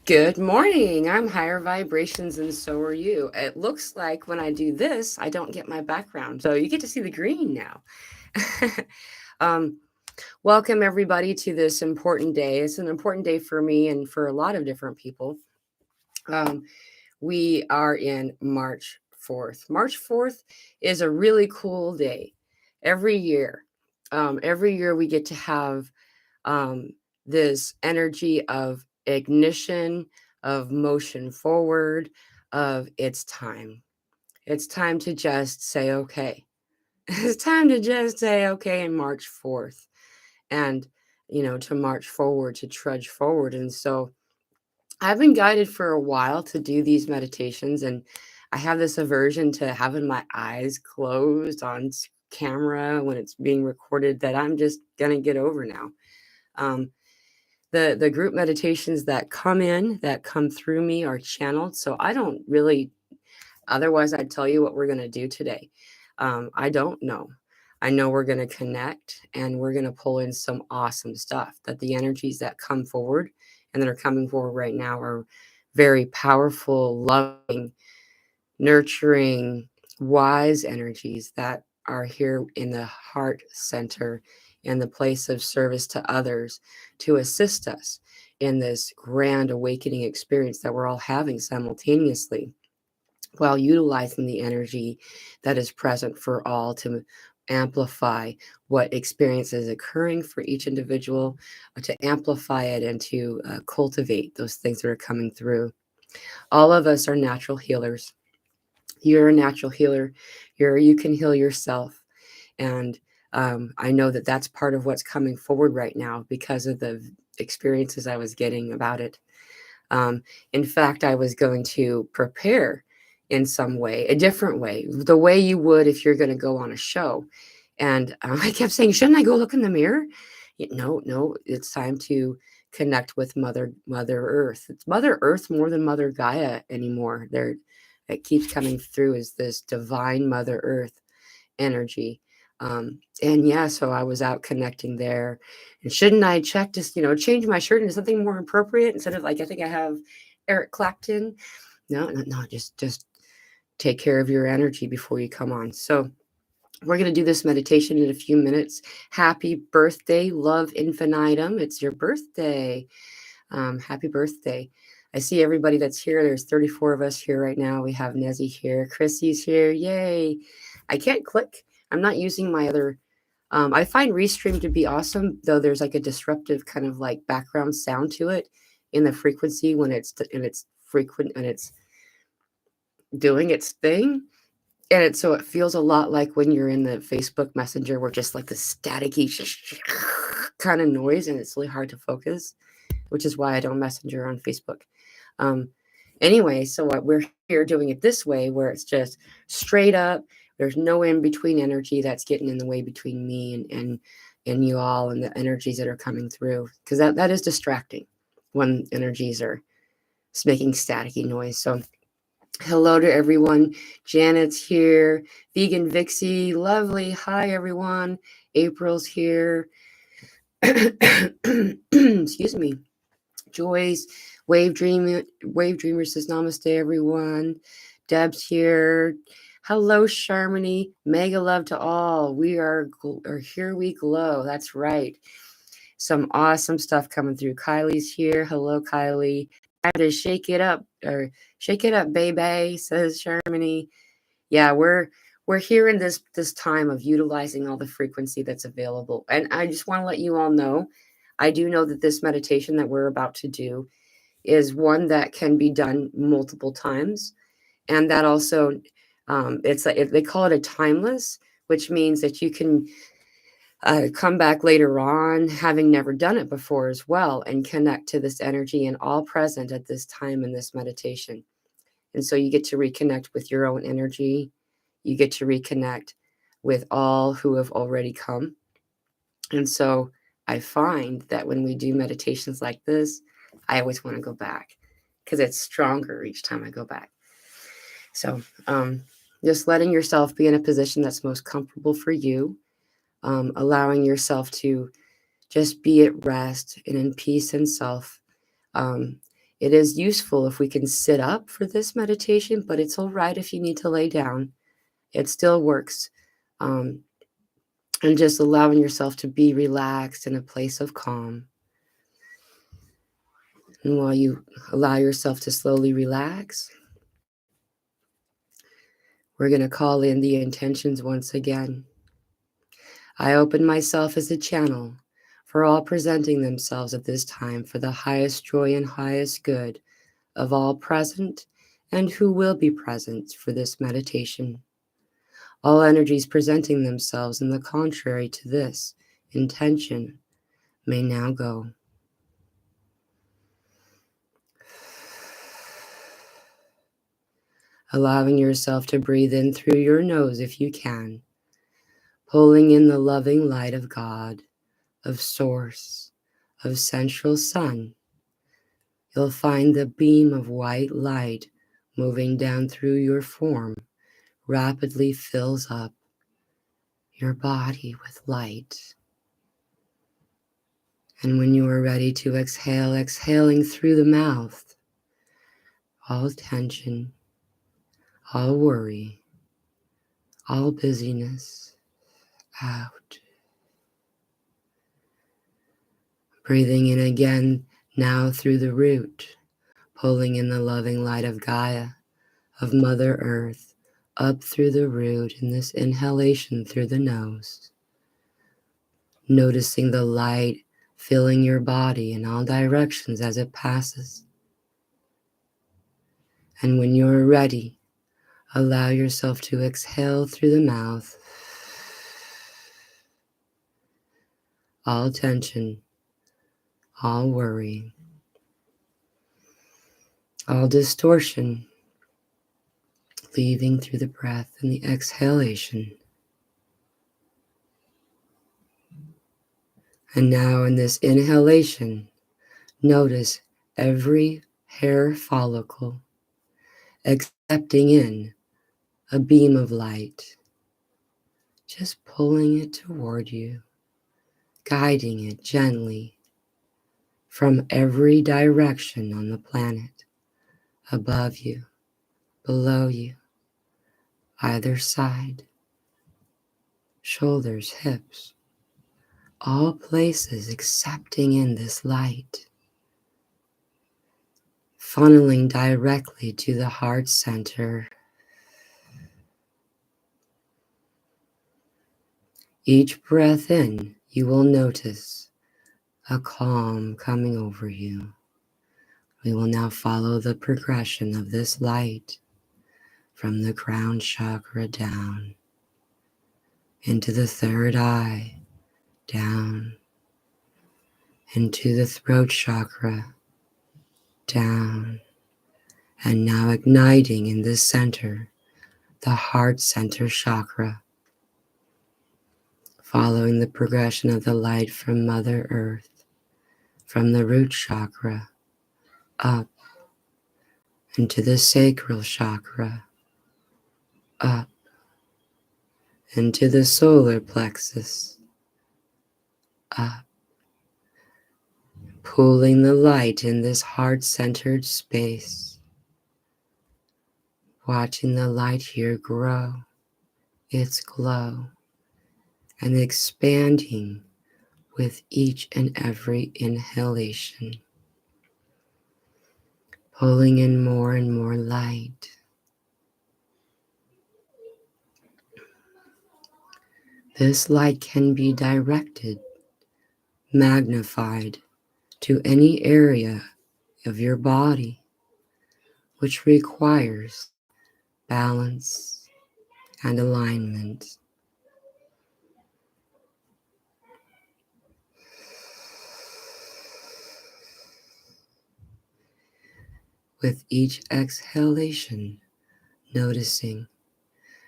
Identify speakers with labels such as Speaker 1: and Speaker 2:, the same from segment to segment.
Speaker 1: Good morning. I'm higher vibrations and so are you. It looks like when I do this, I don't get my background. So you get to see the green now. um, Welcome everybody to this important day. It's an important day for me and for a lot of different people. Um, we are in March 4th. March 4th is a really cool day every year. Every year we get to have um, this energy of ignition, of motion forward, of it's time. It's time to just say, okay. It's time to just say, okay, and march forth and, to march forward, to trudge forward. And so I've been guided for a while to do these meditations, and I have this aversion to having my eyes closed on camera when it's being recorded that I'm just going to get over now. Um, the group meditations that come through me are channeled, so I don't really, otherwise I'd tell you what we're going to do today. I don't know. I know we're going to connect and we're going to pull in some awesome stuff, that the energies that come forward and that are coming forward right now are very powerful, loving, nurturing, wise energies that are here in the heart center, in the place of service to others, to assist us in this grand awakening experience that we're all having simultaneously, while utilizing the energy that is present for all to amplify what experience is occurring for each individual, to amplify it and to cultivate those things that are coming through. All of us are natural healers. You're a natural healer. You can heal yourself. And I know that that's part of what's coming forward right now because of the experiences I was getting about it. Um, in fact, I was going to prepare in some way, a different way, the way you would if you're going to go on a show. And I kept saying, shouldn't I go look in the mirror? No, no, it's time to connect with Mother Earth. It's Mother Earth more than Mother Gaia anymore. There, it keeps coming through as this divine Mother Earth energy. And yeah, so I was out connecting there. And shouldn't I check to, change my shirt into something more appropriate instead of like, I think I have Eric Clapton? No, no, no, just take care of your energy before you come on. So we're going to do this meditation in a few minutes. Happy birthday, love infinitum. It's your birthday. Happy birthday. I see everybody that's here. There's 34 of us here right now. We have Nezzy here. Chrissy's here. Yay. I can't click. I'm not using my other. I find Restream to be awesome, though there's like a disruptive kind of like background sound to it in the frequency when it's frequent and it's doing its thing. So it feels a lot like when you're in the Facebook Messenger where just like the staticky kind of noise and it's really hard to focus, which is why I don't messenger on Facebook. Um, anyway, so what we're here doing it this way where it's just straight up. There's no in between energy that's getting in the way between me and you all and the energies that are coming through, because that is distracting when energies are making staticky noise. So hello to everyone. Janet's here. Vegan Vixie, lovely. Hi everyone. April's here. Excuse me. Joyce, Wave Dreamer says namaste, everyone. Deb's here. Hello, Sharmony. Mega love to all. We are here. We glow. That's right. Some awesome stuff coming through. Kylie's here. Hello, Kylie. Time to shake it up, baby. Says Sharmony. Yeah, we're here in this time of utilizing all the frequency that's available. And I just want to let you all know, I do know that this meditation that we're about to do is one that can be done multiple times, and that also it's like they call it a timeless, which means that you can come back later on having never done it before as well and connect to this energy and all present at this time in this meditation. And so you get to reconnect with your own energy. You get to reconnect with all who have already come. And so I find that when we do meditations like this, I always want to go back because it's stronger each time I go back. So just letting yourself be in a position that's most comfortable for you, allowing yourself to just be at rest and in peace and self, um, It is useful if we can sit up for this meditation, but it's all right if you need to lay down. It still works. And just allowing yourself to be relaxed in a place of calm. And while you allow yourself to slowly relax, we're going to call in the intentions once again. I open myself as a channel for all presenting themselves at this time for the highest joy and highest good of all present and who will be present for this meditation. All energies presenting themselves in the contrary to this intention may now go. Allowing yourself to breathe in through your nose if you can, pulling in the loving light of God, of Source, of Central Sun. You'll find the beam of white light moving down through your form rapidly fills up your body with light. And when you are ready to exhale, exhaling through the mouth, all tension, all worry, all busyness out. Breathing in again now through the root, pulling in the loving light of Gaia, of Mother Earth, up through the root in this inhalation through the nose. Noticing the light filling your body in all directions as it passes. And when you're ready, allow yourself to exhale through the mouth. All tension, all worry, all distortion, leaving through the breath and the exhalation. And now in this inhalation, notice every hair follicle accepting in a beam of light, just pulling it toward you, guiding it gently from every direction on the planet, above you, below you, either side, shoulders, hips, all places accepting in this light, funneling directly to the heart center. Each breath in, you will notice a calm coming over you. We will now follow the progression of this light from the crown chakra down into the third eye, down into the throat chakra, down, and now igniting in the center, the heart center chakra, following the progression of the light from Mother Earth, from the root chakra, up into the sacral chakra, up into the solar plexus, up, pulling the light in this heart-centered space, watching the light here grow its glow and expanding with each and every inhalation, pulling in more and more light. This light can be directed, magnified to any area of your body which requires balance and alignment. With each exhalation, noticing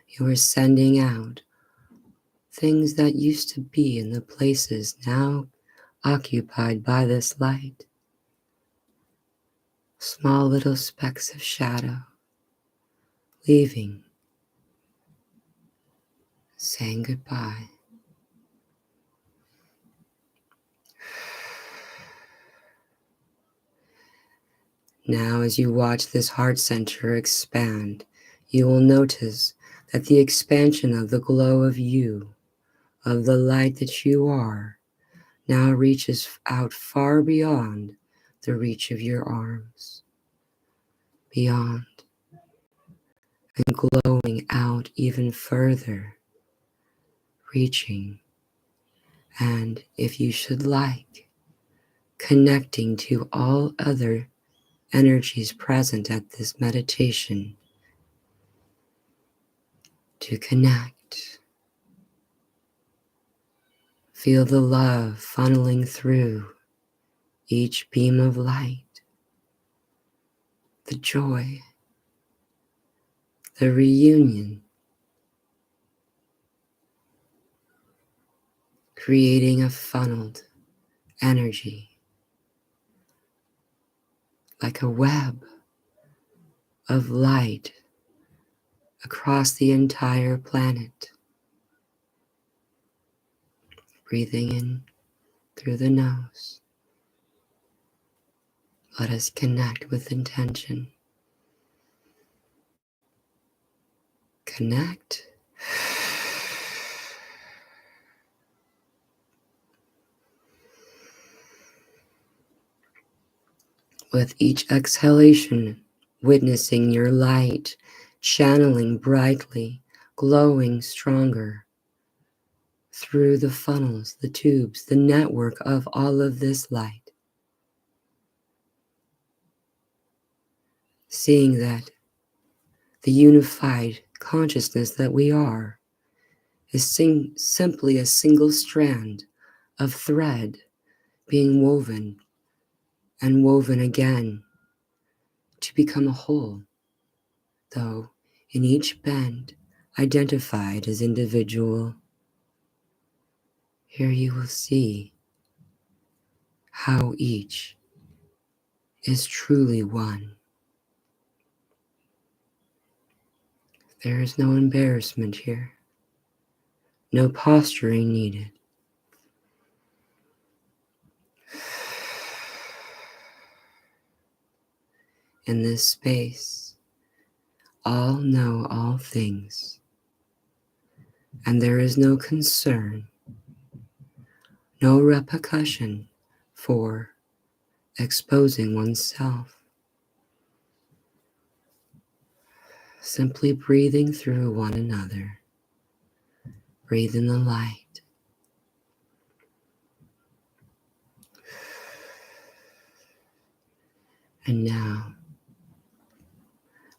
Speaker 1: you are sending out things that used to be in the places now occupied by this light. Small little specks of shadow, leaving, saying goodbye. Now, as you watch this heart center expand, you will notice that the expansion of the glow of you, of the light that you are, now reaches out far beyond the reach of your arms, beyond, and glowing out even further, reaching, and if you should like, connecting to all other energies present at this meditation, to connect. Feel the love funneling through each beam of light, the joy, the reunion, creating a funneled energy like a web of light across the entire planet. Breathing in through the nose. Let us connect with intention. Connect. With each exhalation, witnessing your light, channeling brightly, glowing stronger through the funnels, the tubes, the network of all of this light. Seeing that the unified consciousness that we are is simply a single strand of thread being woven and woven again to become a whole, though in each bend identified as individual. Here you will see how each is truly one. There is no embarrassment here, no posturing needed. In this space, all know all things, and there is no concern, no repercussion for exposing oneself. Simply breathing through one another. Breathe in the light. And now,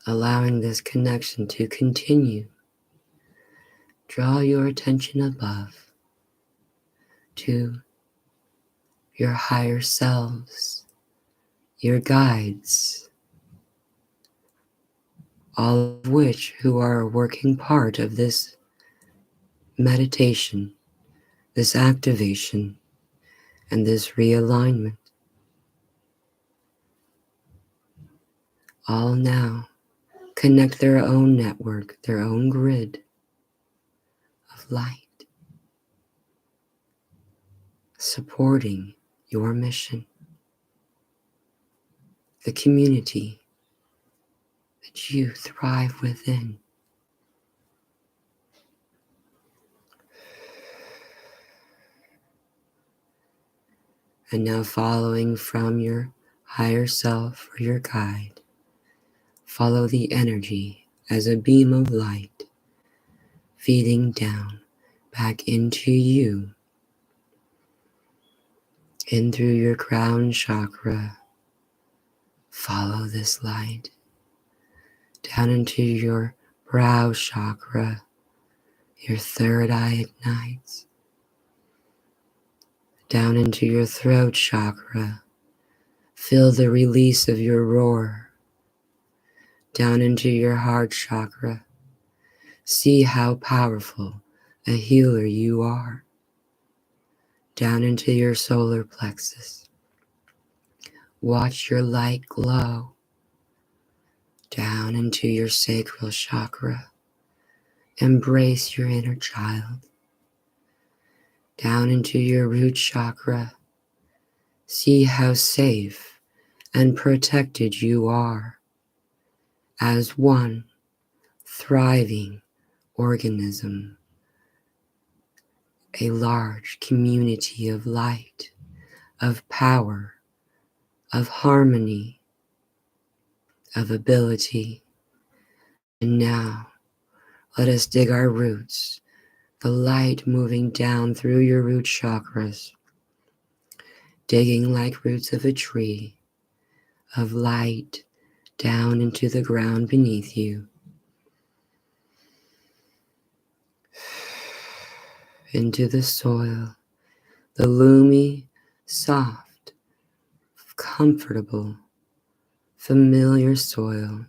Speaker 1: allowing this connection to continue, draw your attention above to your higher selves, your guides, all of which who are a working part of this meditation, this activation, and this realignment. All now connect their own network, their own grid of light, supporting your mission, the community that you thrive within. And now following from your higher self or your guide, follow the energy as a beam of light feeding down back into you, in through your crown chakra. Follow this light down into your brow chakra, your third eye ignites, down into your throat chakra. Feel the release of your roar, down into your heart chakra. See how powerful a healer you are, down into your solar plexus. Watch your light glow, down into your sacral chakra. Embrace your inner child, down into your root chakra. See how safe and protected you are as one thriving organism, a large community of light, of power, of harmony, of ability. And now, let us dig our roots, the light moving down through your root chakras, digging like roots of a tree, of light down into the ground beneath you, into the soil, the loomy, soft, comfortable, familiar soil.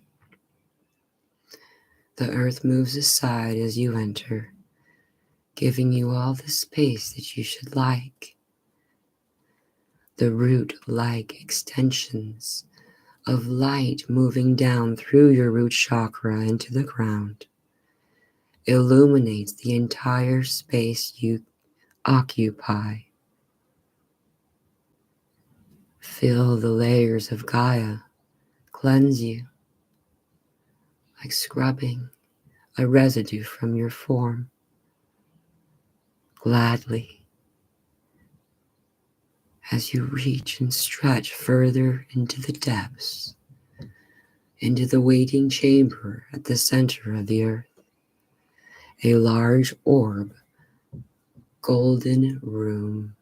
Speaker 1: The earth moves aside as you enter, giving you all the space that you should like. The root-like extensions of light moving down through your root chakra into the ground illuminates the entire space you occupy. Feel the layers of Gaia cleanse you, like scrubbing a residue from your form. Gladly, as you reach and stretch further into the depths, into the waiting chamber at the center of the earth, a large orb, golden room.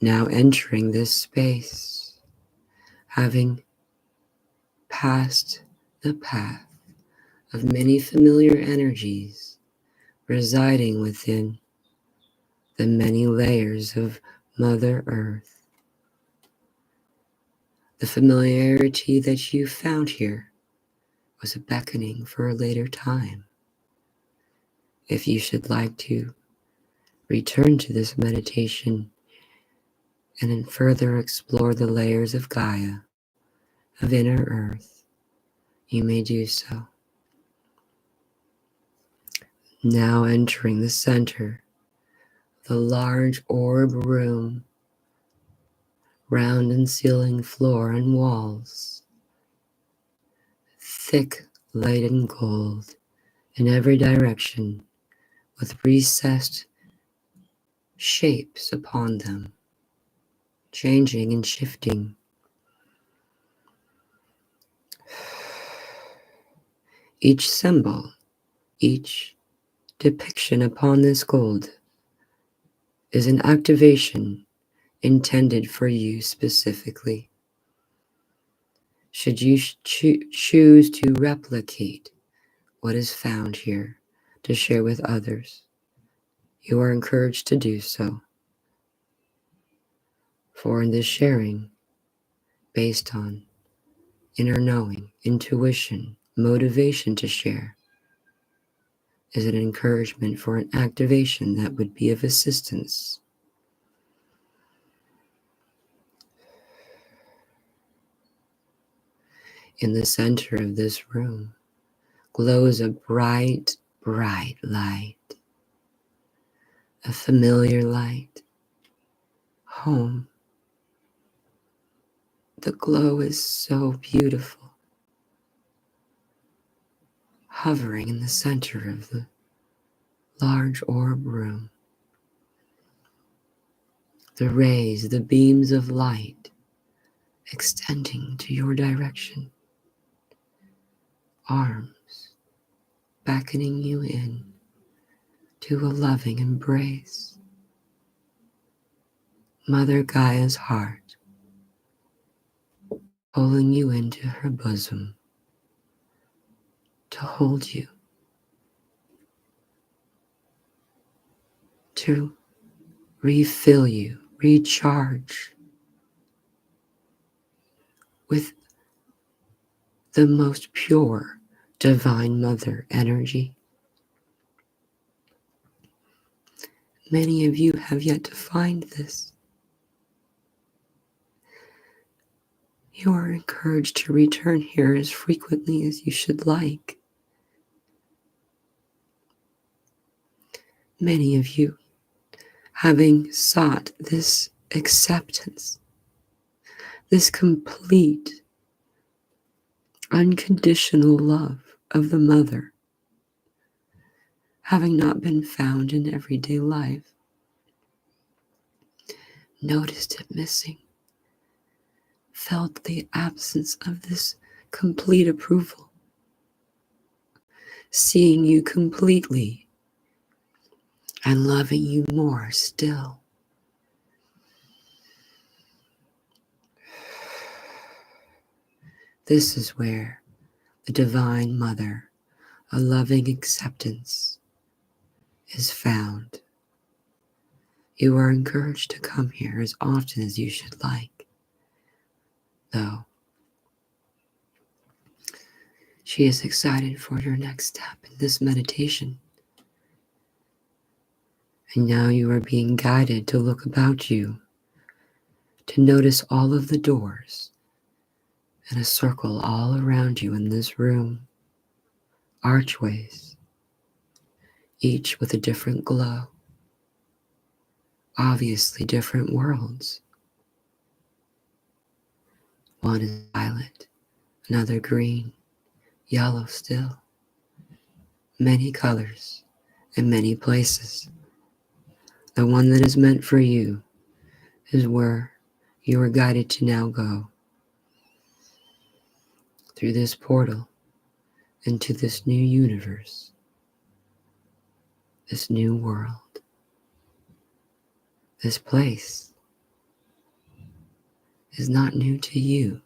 Speaker 1: Now entering this space, having passed the path of many familiar energies residing within the many layers of Mother Earth. The familiarity that you found here was a beckoning for a later time. If you should like to return to this meditation and then further explore the layers of Gaia, of inner Earth, you may do so. Now entering the center, the large orb room, round and ceiling, floor and walls, thick light and gold in every direction, with recessed shapes upon them, changing and shifting. Each symbol, each depiction upon this gold is an activation intended for you specifically. Should you choose to replicate what is found here to share with others, you are encouraged to do so. For in this sharing, based on inner knowing, intuition, motivation to share, is an encouragement for an activation that would be of assistance. In the center of this room glows a bright, bright light, a familiar light, home. The glow is so beautiful, hovering in the center of the large orb room. The rays, the beams of light extending to your direction, arms beckoning you in to a loving embrace. Mother Gaia's heart pulling you into her bosom to hold you, to refill you, recharge with the most pure Divine Mother energy. Many of you have yet to find this. You are encouraged to return here as frequently as you should like. Many of you having sought this acceptance, this complete, unconditional love of the mother, having not been found in everyday life, noticed it missing, felt the absence of this complete approval, seeing you completely and loving you more still. This is where the Divine Mother, a loving acceptance, is found. You are encouraged to come here as often as you should like, though she is excited for your next step in this meditation. And now you are being guided to look about you, to notice all of the doors in a circle all around you in this room, archways, each with a different glow, obviously different worlds. One is violet, another green, yellow still, many colors and many places. The one that is meant for you is where you are guided to now go, through this portal into this new universe, this new world. This place is not new to you,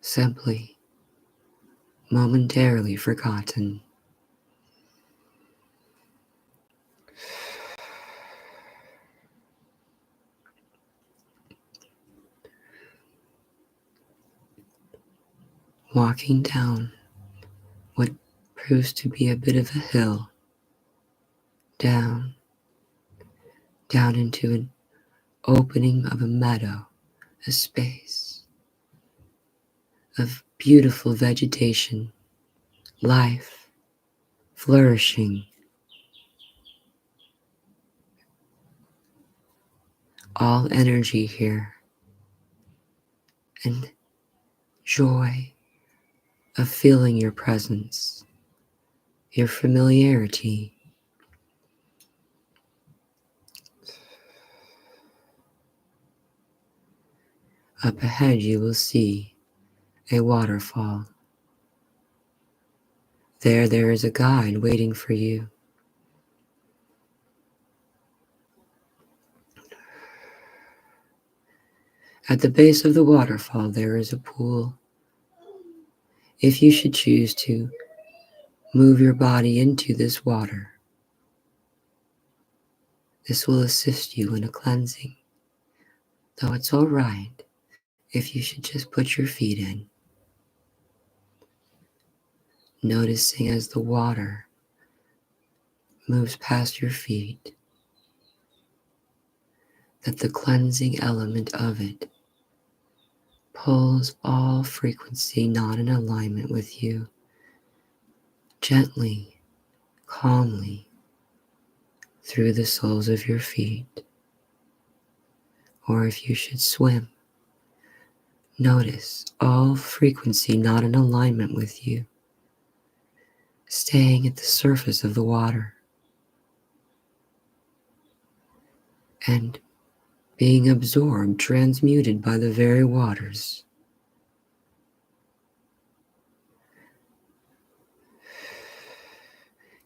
Speaker 1: simply momentarily forgotten. Walking down what proves to be a bit of a hill, down into an opening of a meadow, a space of beautiful vegetation, life, flourishing, all energy here, and joy of feeling your presence, your familiarity. Up ahead you will see a waterfall. There is a guide waiting for you. At the base of the waterfall there is a pool. If you should choose to move your body into this water, this will assist you in a cleansing, though it's all right if you should just put your feet in, noticing as the water moves past your feet that the cleansing element of it pulls all frequency not in alignment with you, gently, calmly, through the soles of your feet. Or if you should swim, notice all frequency not in alignment with you, staying at the surface of the water and being absorbed, transmuted by the very waters.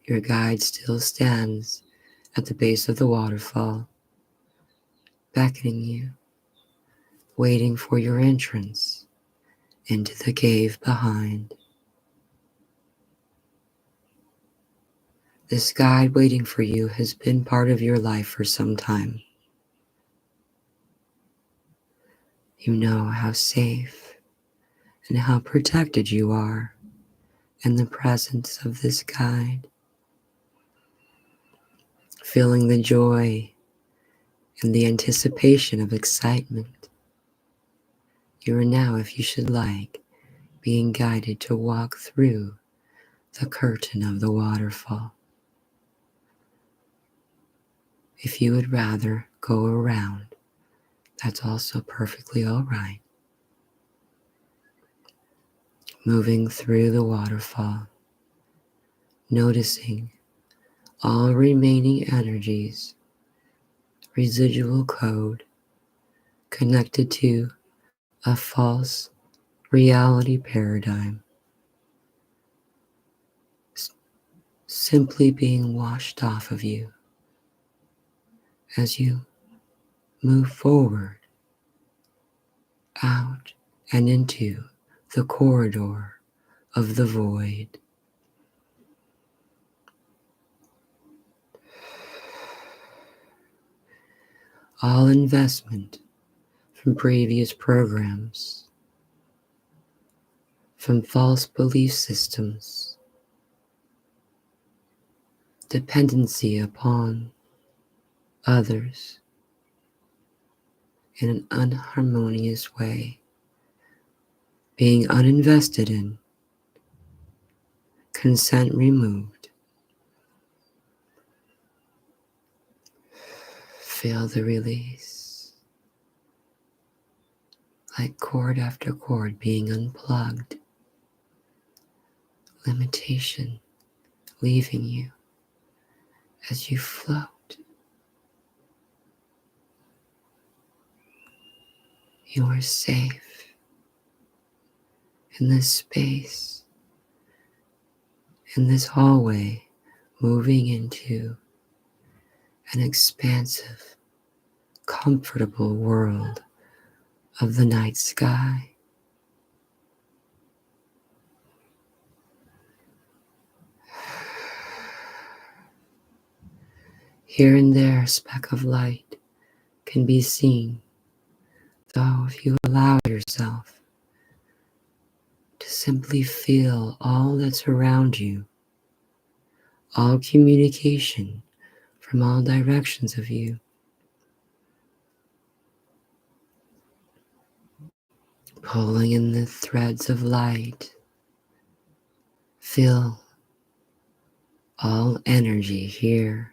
Speaker 1: Your guide still stands at the base of the waterfall, beckoning you, waiting for your entrance into the cave behind. This guide waiting for you has been part of your life for some time. You know how safe and how protected you are in the presence of this guide, feeling the joy and the anticipation of excitement. You are now, if you should like, being guided to walk through the curtain of the waterfall. If you would rather go around, that's also perfectly all right. Moving through the waterfall, noticing all remaining energies, residual code connected to a false reality paradigm, simply being washed off of you as you move forward, out, and into the corridor of the void. All investment from previous programs, from false belief systems, dependency upon others in an unharmonious way, being uninvested in, consent removed. Feel the release, like cord after cord being unplugged, limitation leaving you as you float. You are safe in this space, in this hallway, moving into an expansive, comfortable world of the night sky. Here and there, a speck of light can be seen, though if you allow yourself to simply feel all that's around you, all communication from all directions of you, pulling in the threads of light, feel all energy here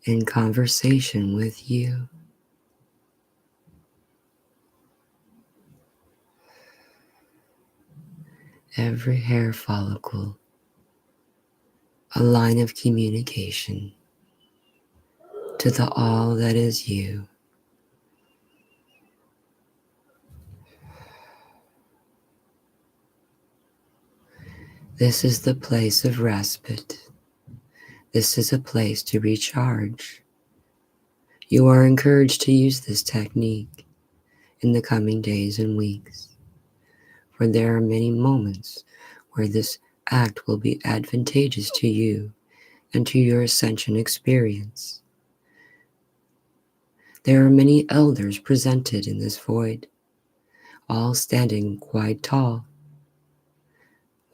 Speaker 1: in conversation with you. Every hair follicle, a line of communication to the all that is you. This is the place of respite. This is a place to recharge. You are encouraged to use this technique in the coming days and weeks, for there are many moments where this act will be advantageous to you and to your ascension experience. There are many elders presented in this void, all standing quite tall,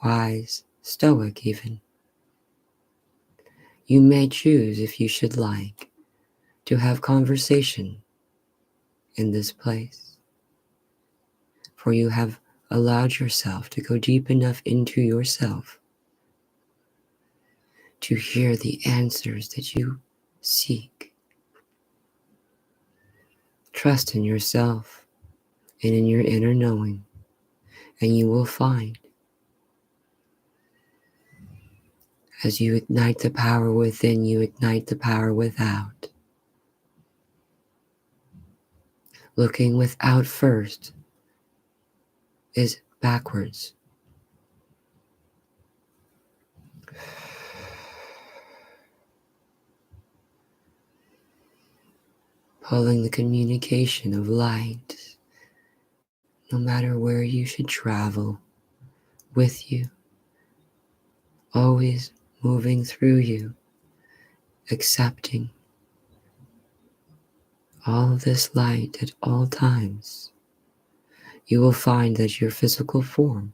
Speaker 1: wise, stoic even. You may choose, if you should like, to have conversation in this place, for you have allowed yourself to go deep enough into yourself to hear the answers that you seek. Trust in yourself and in your inner knowing, and you will find, as you ignite the power within, you ignite the power without. Looking without first is backwards. Pulling the communication of light, no matter where you should travel, with you, always moving through you, accepting all of this light at all times. You will find that your physical form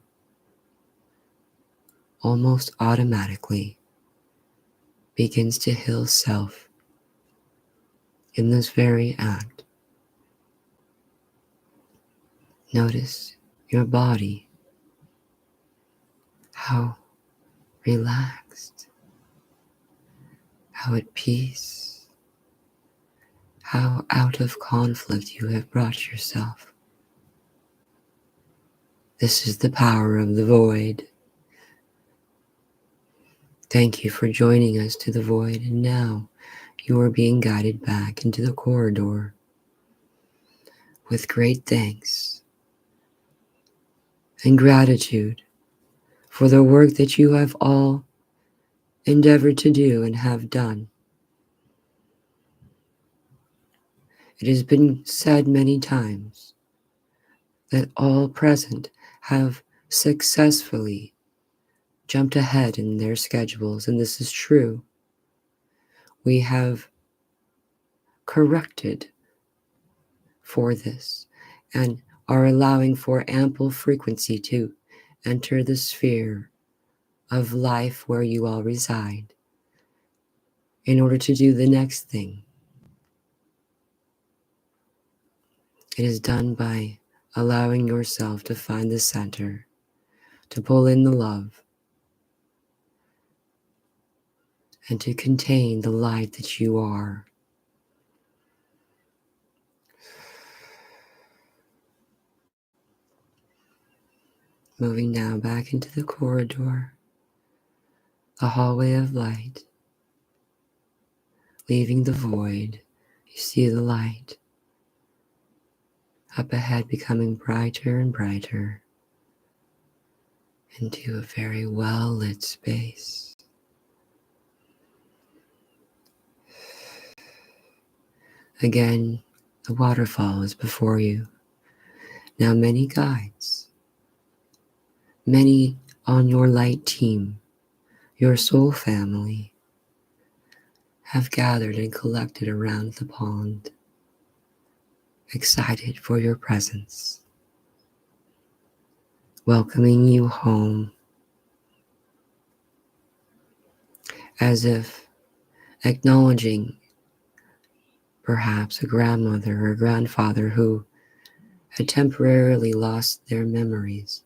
Speaker 1: almost automatically begins to heal self in this very act. Notice your body, how relaxed, how at peace, how out of conflict you have brought yourself. This is the power of the void. Thank you for joining us to the void, and now you are being guided back into the corridor with great thanks and gratitude for the work that you have all endeavored to do and have done. It has been said many times that all present have successfully jumped ahead in their schedules, and this is true. We have corrected for this and are allowing for ample frequency to enter the sphere of life where you all reside in order to do the next thing. It is done by allowing yourself to find the center, to pull in the love, and to contain the light that you are. Moving now back into the corridor, the hallway of light, leaving the void. You see the light up ahead becoming brighter and brighter into a very well lit space. Again, the waterfall is before you. Now many guides, many on your light team, your soul family, have gathered and collected around the pond, excited for your presence, welcoming you home, as if acknowledging perhaps a grandmother or grandfather who had temporarily lost their memories,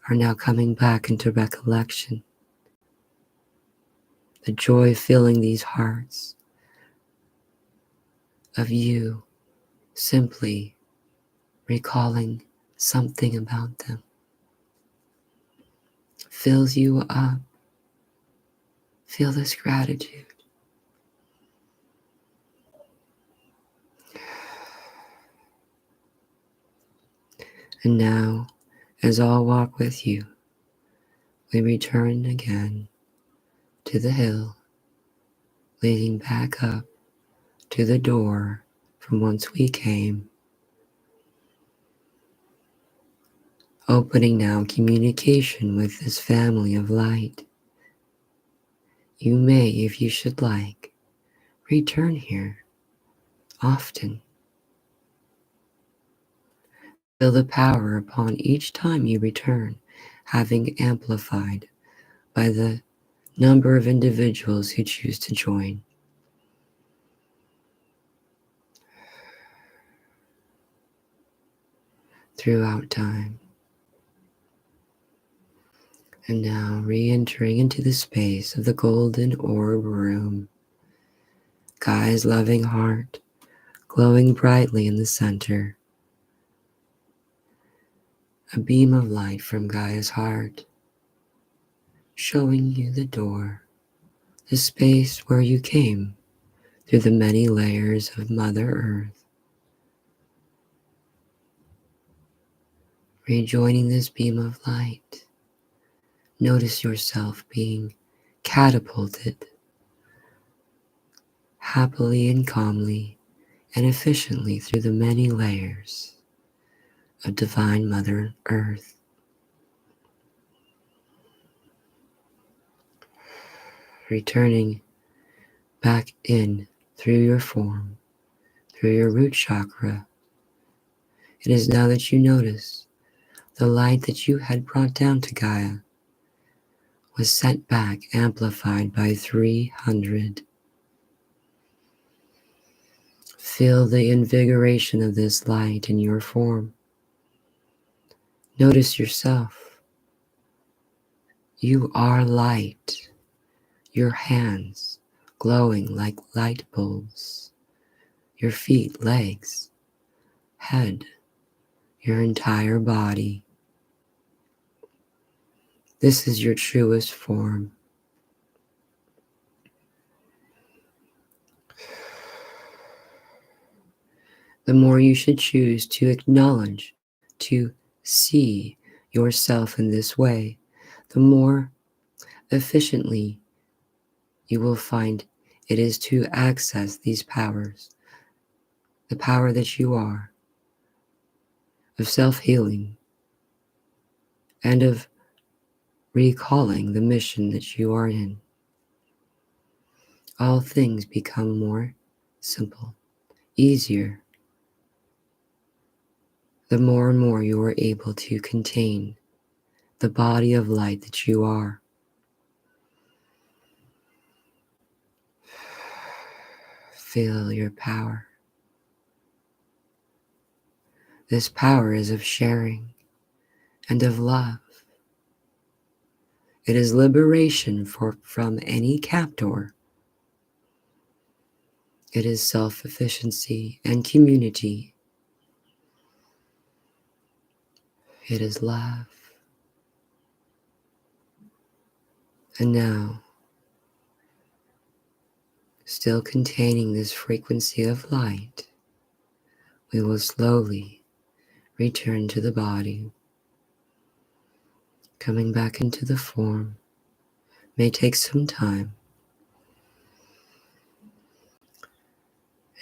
Speaker 1: are now coming back into recollection. The joy filling these hearts of you simply recalling something about them fills you up. Feel this gratitude. And now, as all walk with you, we return again to the hill, leading back up to the door from whence we came, opening now communication with this family of light. You may, if you should like, return here often. Feel the power upon each time you return, having amplified by the number of individuals who choose to join. Throughout time. And now re-entering into the space of the golden orb room. Gaia's loving heart glowing brightly in the center. A beam of light from Gaia's heart, showing you the door, the space where you came through the many layers of Mother Earth. Rejoining this beam of light, notice yourself being catapulted happily and calmly and efficiently through the many layers of Divine Mother Earth. Returning back in through your form, through your root chakra. It is now that you notice the light that you had brought down to Gaia was sent back amplified by 300. Feel the invigoration of this light in your form. Notice yourself. You are light. Your hands glowing like light bulbs. your feet, legs, head, your entire body. This is your truest form. The more you should choose to acknowledge, to see yourself in this way, the more efficiently you will find it is to access these powers, the power that you are, of self-healing, and of recalling the mission that you are in. All things become more simple, easier, the more and more you are able to contain the body of light that you are. Feel your power. This power is of sharing and of love. It is liberation from any captor. It is self-efficiency and community. It is love. And now, still containing this frequency of light, we will slowly return to the body. Coming back into the form may take some time.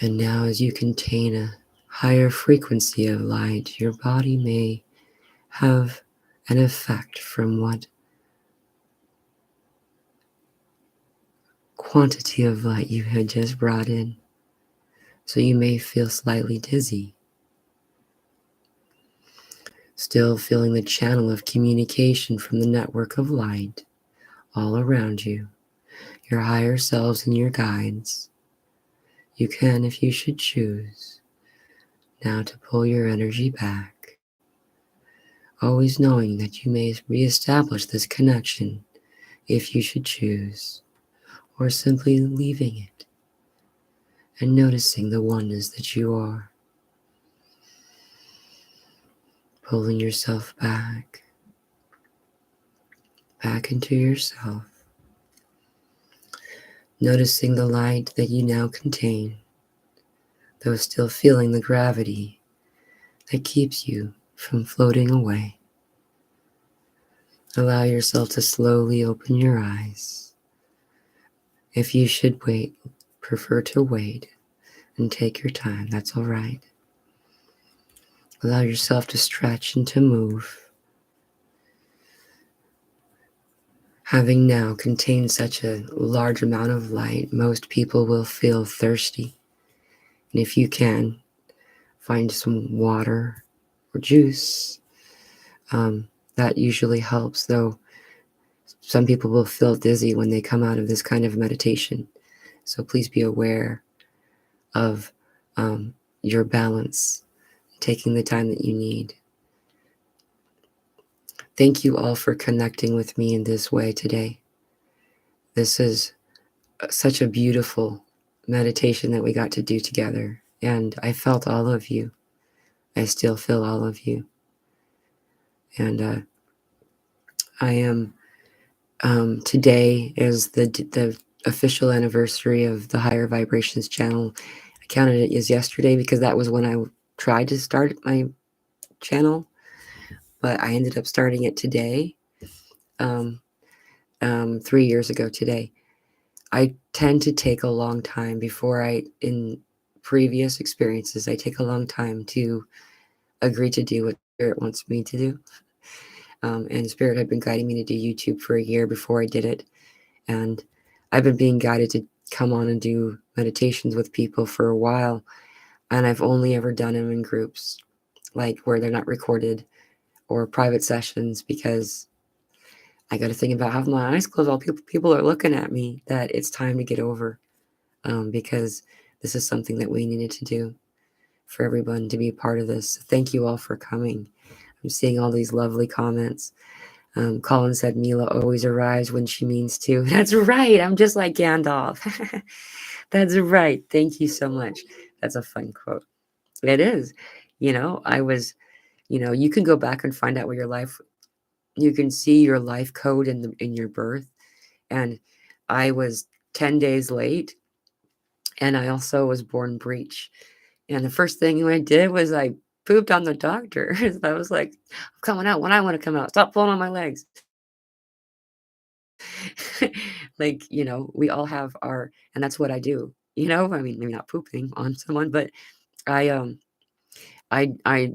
Speaker 1: And now, as you contain a higher frequency of light, your body may have an effect from what quantity of light you had just brought in. So you may feel slightly dizzy, still feeling the channel of communication from the network of light all around you, your higher selves and your guides. You can, if you should choose, now to pull your energy back, always knowing that you may reestablish this connection if you should choose, or simply leaving it and noticing the oneness that you are. Pulling yourself back into yourself, noticing the light that you now contain, though still feeling the gravity that keeps you from floating away. Allow yourself to slowly open your eyes. If you should prefer to wait and take your time, that's all right. Allow yourself to stretch and to move. Having now contained such a large amount of light, most people will feel thirsty. And if you can, find some water or juice. That usually helps, though some people will feel dizzy when they come out of this kind of meditation. So please be aware of your balance, taking the time that you need. Thank you all for connecting with me in this way today. This is such a beautiful meditation that we got to do together. And I felt all of you. I still feel all of you. And I am, today is the official anniversary of the Higher Vibrations channel. I counted it as yesterday because that was when I tried to start my channel, but I ended up starting it today, 3 years ago today. I tend to take a long time in previous experiences, I take a long time to agree to do what Spirit wants me to do. And Spirit had been guiding me to do YouTube for a year before I did it. And I've been being guided to come on and do meditations with people for a while. And I've only ever done them in groups, like where they're not recorded, or private sessions, because I got to think about having my eyes closed while people are looking at me, that it's time to get over, because this is something that we needed to do for everyone to be a part of this. Thank you all for coming. I'm seeing all these lovely comments. Colin said Mila always arrives when she means to. That's right. I'm just like Gandalf. That's right. Thank you so much. That's a fun quote. It is. I was, you can go back and find out what your life, you can see your life code in your birth. And I was 10 days late, and I also was born breech. And the first thing I did was I pooped on the doctor. I was like, I'm coming out when I want to come out. Stop pulling on my legs. Like, we all have our, and that's what I do. I mean, maybe not pooping on someone, but I, I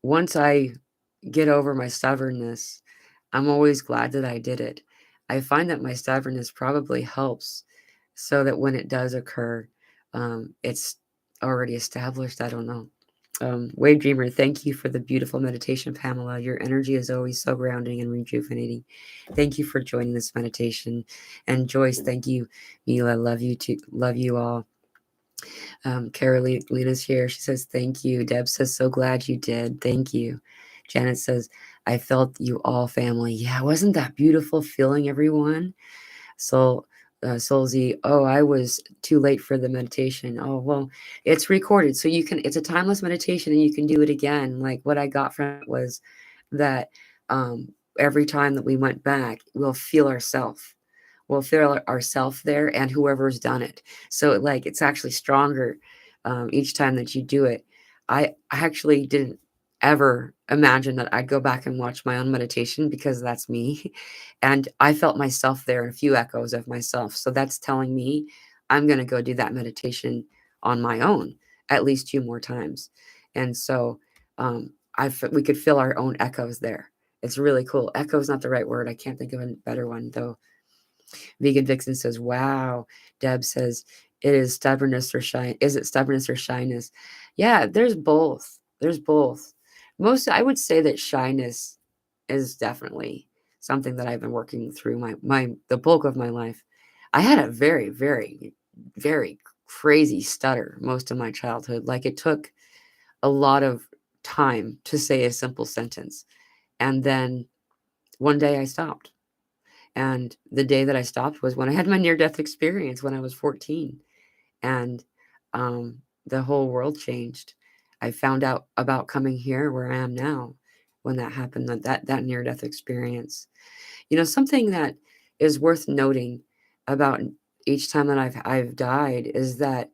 Speaker 1: once I get over my stubbornness, I'm always glad that I did it. I find that my stubbornness probably helps so that when it does occur, it's already established. I don't know. Wave Dreamer, thank you for the beautiful meditation, Pamela. Your energy is always so grounding and rejuvenating. Thank you for joining this meditation. And Joyce, thank you. Mila, love you too. Love you all. Carolina's here. She says, thank you. Deb says, so glad you did. Thank you. Janet says, I felt you all family. Yeah, wasn't that beautiful feeling, everyone? Soulsy, oh, I was too late for the meditation. Oh, well, it's recorded. So it's a timeless meditation and you can do it again. Like what I got from it was that every time that we went back, we'll feel ourself there and whoever's done it. So it's actually stronger each time that you do it. I actually didn't ever imagine that I'd go back and watch my own meditation because that's me. And I felt myself there, a few echoes of myself. So that's telling me I'm going to go do that meditation on my own at least 2 more times. And so we could feel our own echoes there. It's really cool. Echo is not the right word. I can't think of a better one though. Vegan Vixen says, wow. Deb says, it is stubbornness or shyness. Is it stubbornness or shyness? Yeah, there's both. There's both. I would say that shyness is definitely something that I've been working through the bulk of my life. I had a very, very, very crazy stutter most of my childhood. Like it took a lot of time to say a simple sentence. And then one day I stopped. And the day that I stopped was when I had my near-death experience when I was 14. And the whole world changed. I found out about coming here where I am now when that happened, that near-death experience. Something that is worth noting about each time that I've died is that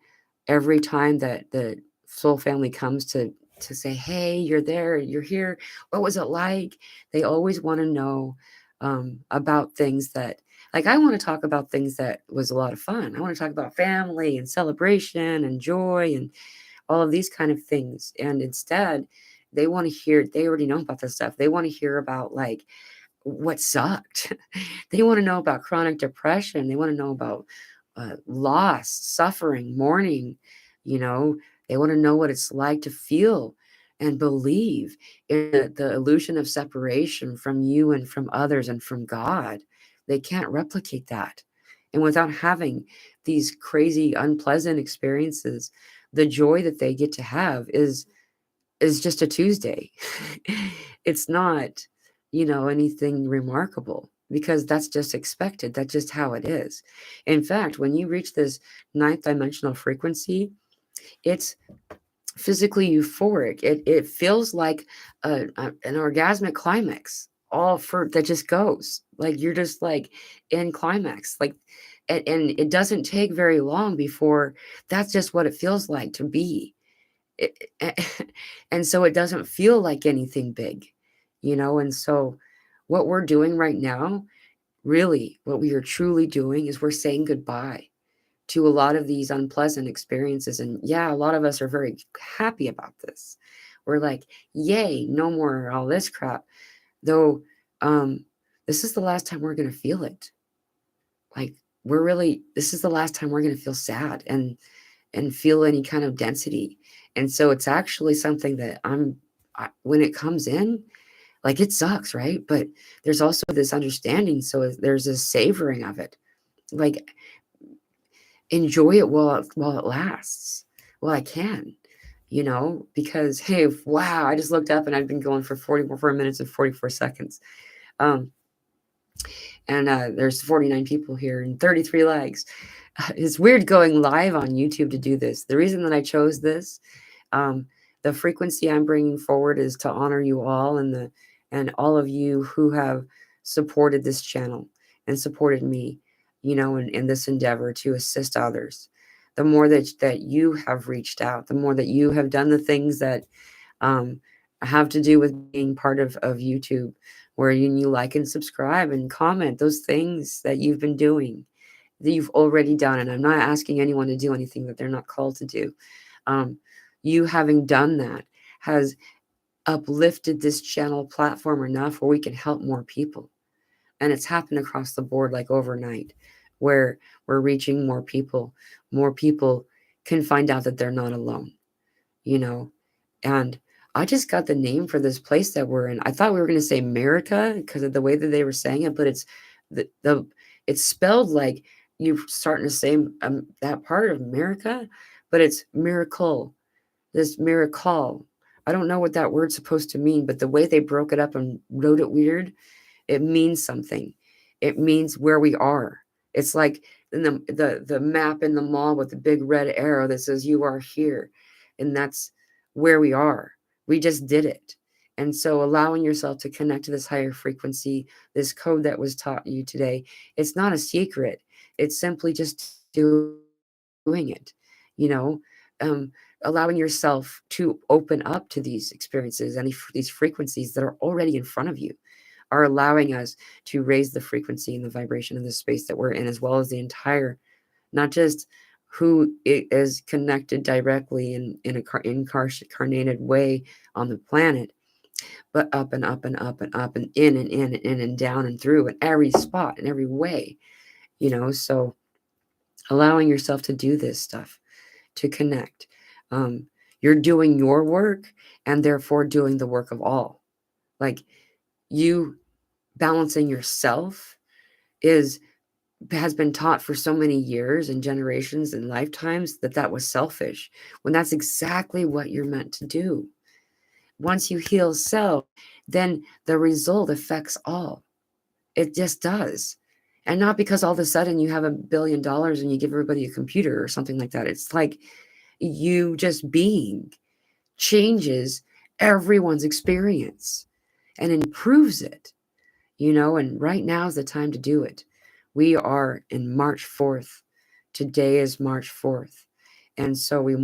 Speaker 1: every time that the soul family comes to say, hey, you're there, you're here, what was it like? They always want to know about things that, like, I want to talk about things that was a lot of fun. I want to talk about family and celebration and joy and all of these kind of things. And instead, they already know about this stuff. They want to hear about like what sucked. They want to know about chronic depression. They want to know about loss, suffering, mourning. You know, they want to know what it's like to feel and believe in the illusion of separation from you and from others and from God. They can't replicate that. And without having these crazy, unpleasant experiences, the joy that they get to have is just a Tuesday. It's not, anything remarkable because that's just expected. That's just how it is. In fact, when you reach this ninth dimensional frequency, it's physically euphoric. It feels like an orgasmic climax, all for that just goes like you're just like in climax, like, and it doesn't take very long before that's just what it feels like to be. It, and so it doesn't feel like anything big, and so what we're doing right now, really what we are truly doing is we're saying goodbye to a lot of these unpleasant experiences. And yeah, a lot of us are very happy about this. We're like, yay, no more all this crap. Though this is the last time we're going to feel it. Like this is the last time we're going to feel sad and feel any kind of density. And so it's actually something that when it comes in, like it sucks, right? But there's also this understanding. So there's a savoring of it. Like enjoy it while it lasts. Well, I can, because hey, wow, I just looked up and I've been going for 44 minutes and 44 seconds. And there's 49 people here and 33 likes. It's weird going live on YouTube to do this. The reason that I chose this, um, the frequency I'm bringing forward is to honor you all and all of you who have supported this channel and supported me, in this endeavor to assist others. The more that you have reached out, the more that you have done the things that um, have to do with being part of YouTube, where you like and subscribe and comment those things that you've been doing, that you've already done. And I'm not asking anyone to do anything that they're not called to do. Um, you having done that has uplifted this channel platform enough where we can help more people. And it's happened across the board like overnight, where we're reaching more people. More people can find out that they're not alone, you know. And I just got the name for this place that we're in. I thought we were going to say America because of the way that they were saying it, but the it's spelled like you're starting to say that part of America, but it's miracle. This miracle. I don't know what that word's supposed to mean, but the way they broke it up and wrote it weird, it means something. It means where we are. It's like in the map in the mall with the big red arrow that says you are here. And that's where we are. We just did it. And so allowing yourself to connect to this higher frequency, this code that was taught you today, it's not a secret. It's simply just doing it, you know, um, allowing yourself to open up to these experiences and these frequencies that are already in front of you are allowing us to raise the frequency and the vibration of the space that we're in, as well as the entire, not just who it is connected directly in a incarnated way on the planet, but up and up and up and up and in and in and in and down and through in every spot in every way, so allowing yourself to do this stuff, to connect. You're doing your work and therefore doing the work of all. Like you balancing yourself is has been taught for so many years and generations and lifetimes that was selfish, when that's exactly what you're meant to do. Once you heal self, then the result affects all. It just does. And not because all of a sudden you have $1 billion and you give everybody a computer or something like that. It's like you just being changes everyone's experience and improves it. And right now is the time to do it. We are in March 4th. Today is March 4th. And so we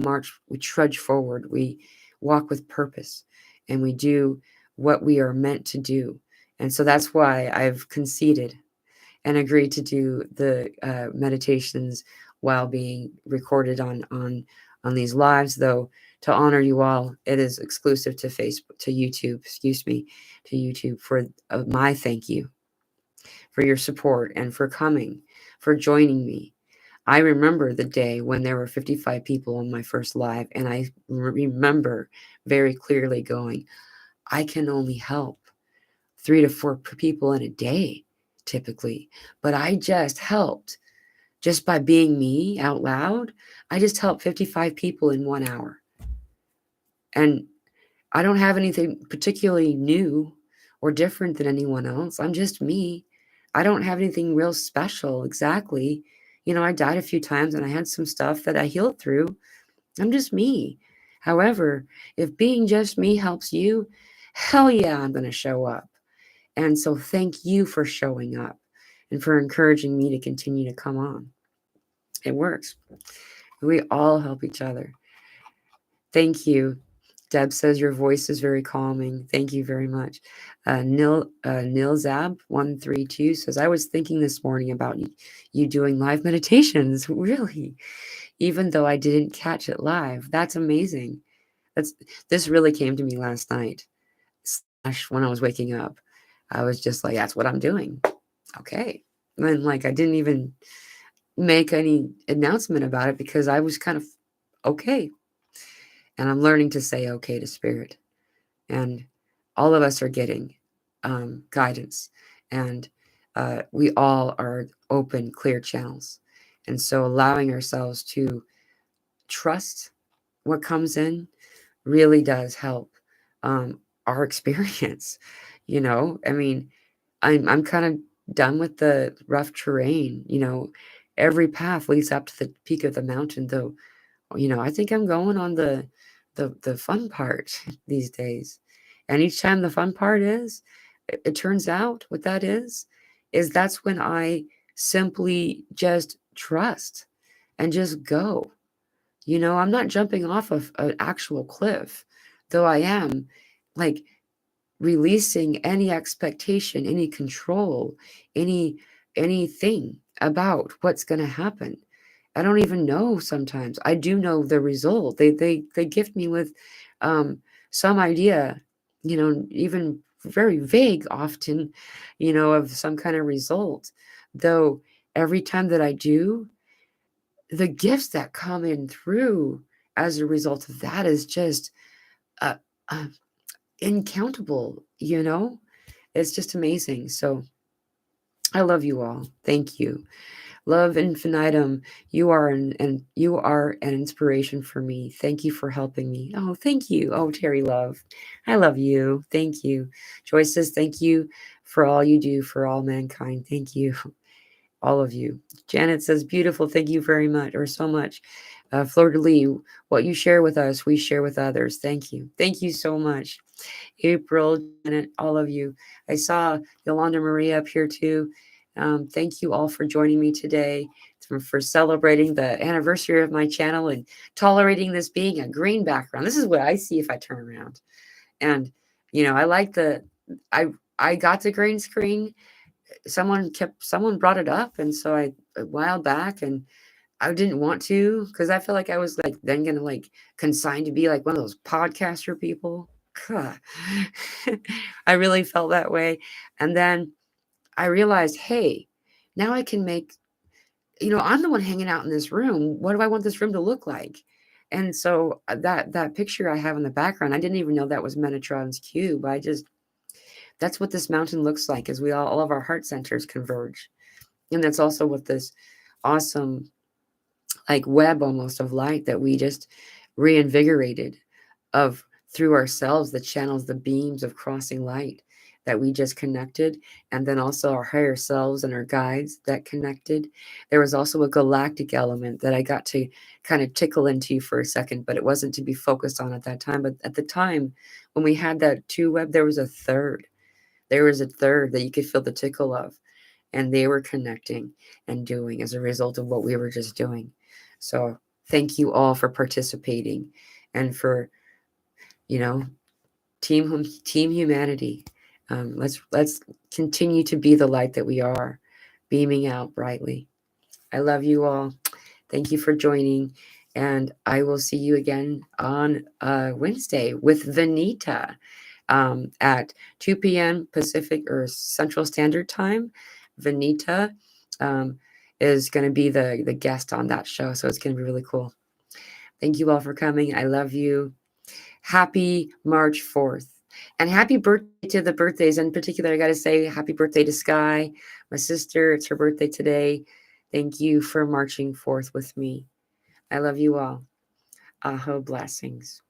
Speaker 1: trudge forward, we walk with purpose, and we do what we are meant to do. And so that's why I've conceded and agreed to do the meditations while being recorded on these lives, though to honor you all, it is exclusive to YouTube, to YouTube for my thank you for your support and for coming, for joining me. I remember the day when there were 55 people on my first live, and I remember very clearly going, I can only help 3 to 4 people in a day, typically. But I just helped, just by being me out loud, I just helped 55 people in 1 hour. And I don't have anything particularly new or different than anyone else. I'm just me. I don't have anything real special exactly. I died a few times and I had some stuff that I healed through. I'm just me. However, if being just me helps you, hell yeah, I'm going to show up. And so thank you for showing up and for encouraging me to continue to come on. It works. We all help each other. Thank you. Deb says your voice is very calming. Thank you very much. Nilzab 132 says, I was thinking this morning about you doing live meditations. Really? Even though I didn't catch it live. That's amazing. This really came to me last night. When I was waking up, I was just like, that's what I'm doing. Okay. And I didn't even make any announcement about it because I was kind of okay. And I'm learning to say okay to spirit. And all of us are getting guidance. And we all are open, clear channels. And so allowing ourselves to trust what comes in really does help our experience. I mean, I'm kind of done with the rough terrain. every path leads up to the peak of the mountain, though. I think I'm going on the fun part these days. And each time the fun part it turns out what that is that's when I simply just trust and just go. I'm not jumping off of an actual cliff, though I am like releasing any expectation, any control, any anything about what's going to happen. I don't even know sometimes. I do know the result. They gift me with um some idea, even very vague often, of some kind of result. Though every time that I do, the gifts that come in through as a result of that is just uh, uh incountable. It's just amazing. So I love you all. Thank you. Love infinitum. You are an inspiration for me. Thank you for helping me. Oh, thank you. Oh, Terry Love. I love you. Thank you. Joyce says thank you for all you do for all mankind. Thank you. All of you. Janet says beautiful. Thank you very much or so much. Fleur de Lis, what you share with us, we share with others. Thank you. Thank you so much. April, Janet, all of you. I saw Yolanda Maria up here too. Thank you all for joining me today, for celebrating the anniversary of my channel and tolerating this being a green background. This is what I see if I turn around. And, I like I got the green screen. Someone brought it up. And so a while back, and I didn't want to, because I feel like I was like then gonna like consigned to be like one of those podcaster people. God. I really felt that way. And then I realized, hey, now I can make, I'm the one hanging out in this room. What do I want this room to look like? And so that picture I have in the background, I didn't even know that was Metatron's cube. That's what this mountain looks like as all of our heart centers converge. And that's also what this awesome like web almost of light that we just reinvigorated of through ourselves, the channels, the beams of crossing light that we just connected, and then also our higher selves and our guides that connected. There was also a galactic element that I got to kind of tickle into for a second, but it wasn't to be focused on at that time. But at the time when we had that two web, there was a third. There was a third that you could feel the tickle of, and they were connecting and doing as a result of what we were just doing. So thank you all for participating and for, team humanity. Let's continue to be the light that we are, beaming out brightly. I love you all. Thank you for joining, and I will see you again on Wednesday with Vanita at 2 p.m. Pacific or Central Standard Time. Vanita is going to be the guest on that show, so it's going to be really cool. Thank you all for coming. I love you. Happy March 4th. And happy birthday to the birthdays. In particular, I got to say happy birthday to Sky, my sister. It's her birthday today. Thank you for marching forth with me. I love you all. Aho blessings.